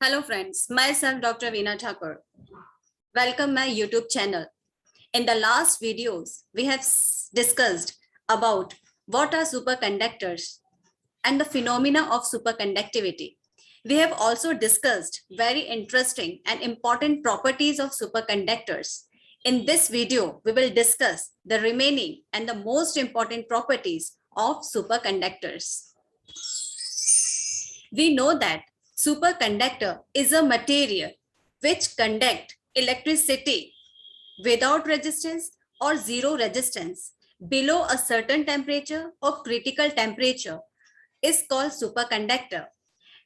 Hello friends, myself Dr. Veena Thakur. Welcome my YouTube channel. In the last videos, we have discussed about what are superconductors and the phenomena of superconductivity. We have also discussed very interesting and important properties of superconductors. In this video, we will discuss the remaining and the most important properties of superconductors. We know that superconductor is a material which conduct electricity without resistance or zero resistance below a certain temperature or critical temperature is called superconductor.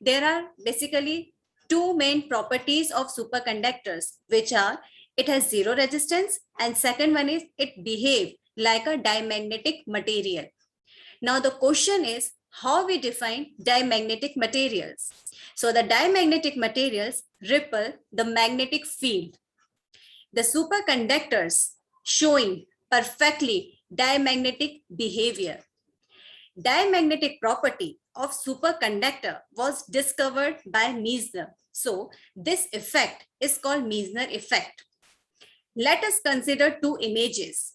There are basically two main properties of superconductors, which are it has zero resistance and second one is it behaves like a diamagnetic material. Now the question is how we define diamagnetic materials. So the diamagnetic materials repel the magnetic field. The superconductors showing perfectly diamagnetic behavior. Diamagnetic property of superconductor was discovered by Meissner. So this effect is called Meissner effect. Let us consider two images.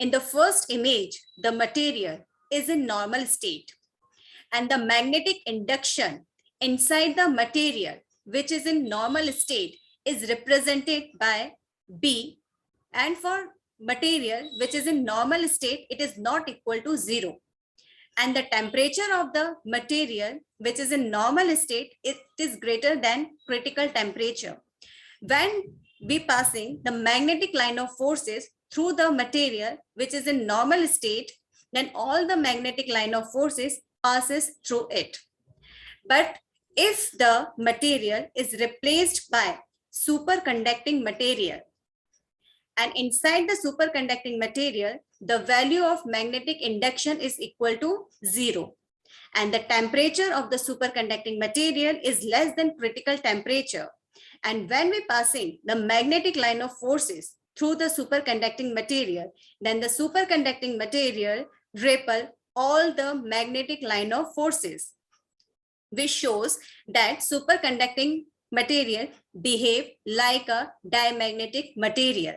In the first image, the material is in normal state and the magnetic induction inside the material which is in normal state is represented by B, and for material which is in normal state it is not equal to 0, and the temperature of the material which is in normal state it is greater than critical temperature. When we passing the magnetic line of forces through the material which is in normal state, then all the magnetic line of forces passes through it. But if the material is replaced by superconducting material, and inside the superconducting material, the value of magnetic induction is equal to 0. And the temperature of the superconducting material is less than critical temperature. And when we passing the magnetic line of forces through the superconducting material, then the superconducting material repel all the magnetic line of forces, which shows that superconducting material behave like a diamagnetic material.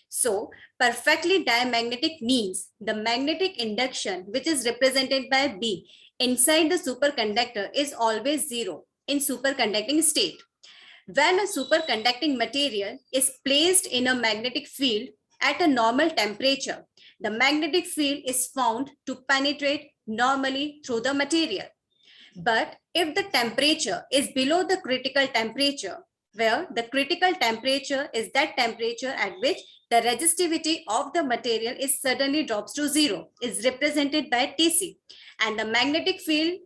So perfectly diamagnetic means the magnetic induction which is represented by B inside the superconductor is always 0 in superconducting state. When a superconducting material is placed in a magnetic field at a normal temperature, the magnetic field is found to penetrate normally through the material. But if the temperature is below the critical temperature, where the critical temperature is that temperature at which the resistivity of the material is suddenly drops to 0, is represented by Tc, and the magnetic field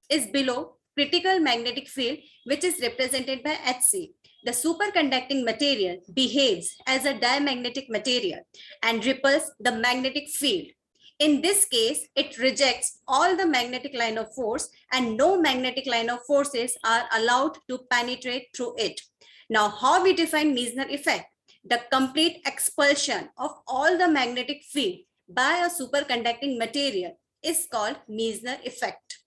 is below critical magnetic field, which is represented by Hc. The superconducting material behaves as a diamagnetic material and repels the magnetic field. In this case, it rejects all the magnetic line of force and no magnetic line of forces are allowed to penetrate through it. Now, how we define Meissner effect? The complete expulsion of all the magnetic field by a superconducting material is called Meissner effect.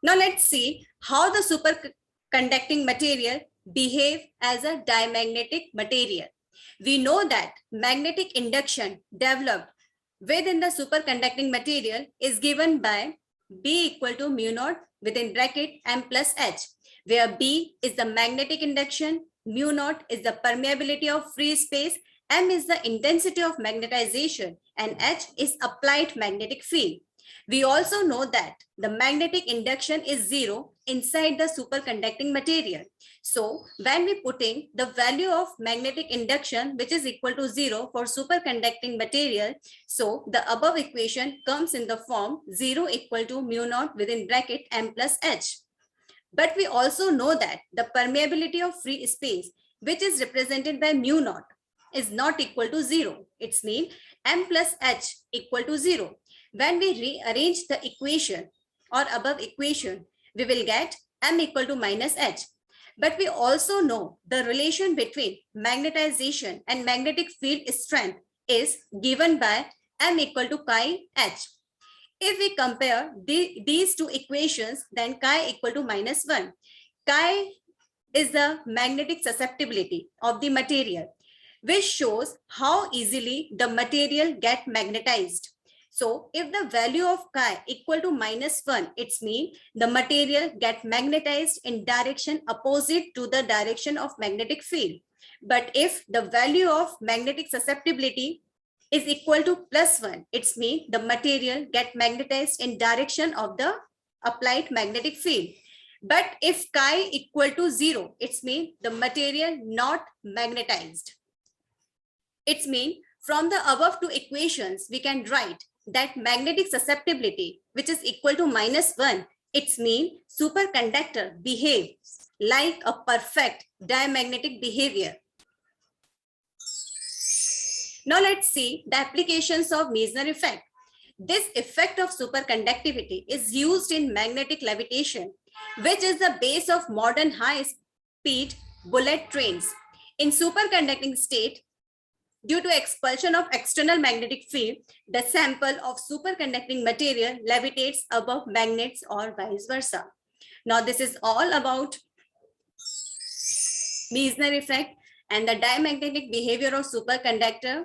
Now let's see how the superconducting material behave as a diamagnetic material. We know that magnetic induction developed within the superconducting material is given by B equal to mu naught within bracket M plus H, where B is the magnetic induction, mu naught is the permeability of free space, M is the intensity of magnetization, and H is applied magnetic field. We also know that the magnetic induction is 0 inside the superconducting material. So when we put in the value of magnetic induction, which is equal to 0 for superconducting material, so the above equation comes in the form 0 equal to mu naught within bracket M plus H. But we also know that the permeability of free space, which is represented by mu naught, is not equal to 0. It means M plus H equal to 0. When we rearrange the equation or above equation, we will get M equal to minus H. But we also know the relation between magnetization and magnetic field strength is given by M equal to chi H. If we compare these two equations, then chi equal to -1. Chi is the magnetic susceptibility of the material, which shows how easily the material get magnetized. So if the value of chi equal to -1, it's mean the material get magnetized in direction opposite to the direction of magnetic field. But if the value of magnetic susceptibility is equal to +1, it's mean the material get magnetized in direction of the applied magnetic field. But if chi equal to 0, it's mean the material not magnetized. It's mean from the above two equations, we can write that magnetic susceptibility, which is equal to -1, it's mean superconductor behaves like a perfect diamagnetic behavior. Now let's see the applications of Meissner effect. This effect of superconductivity is used in magnetic levitation, which is the base of modern high-speed bullet trains. In superconducting state, due to expulsion of external magnetic field, the sample of superconducting material levitates above magnets or vice versa. Now this is all about Meissner effect and the diamagnetic behavior of superconductor.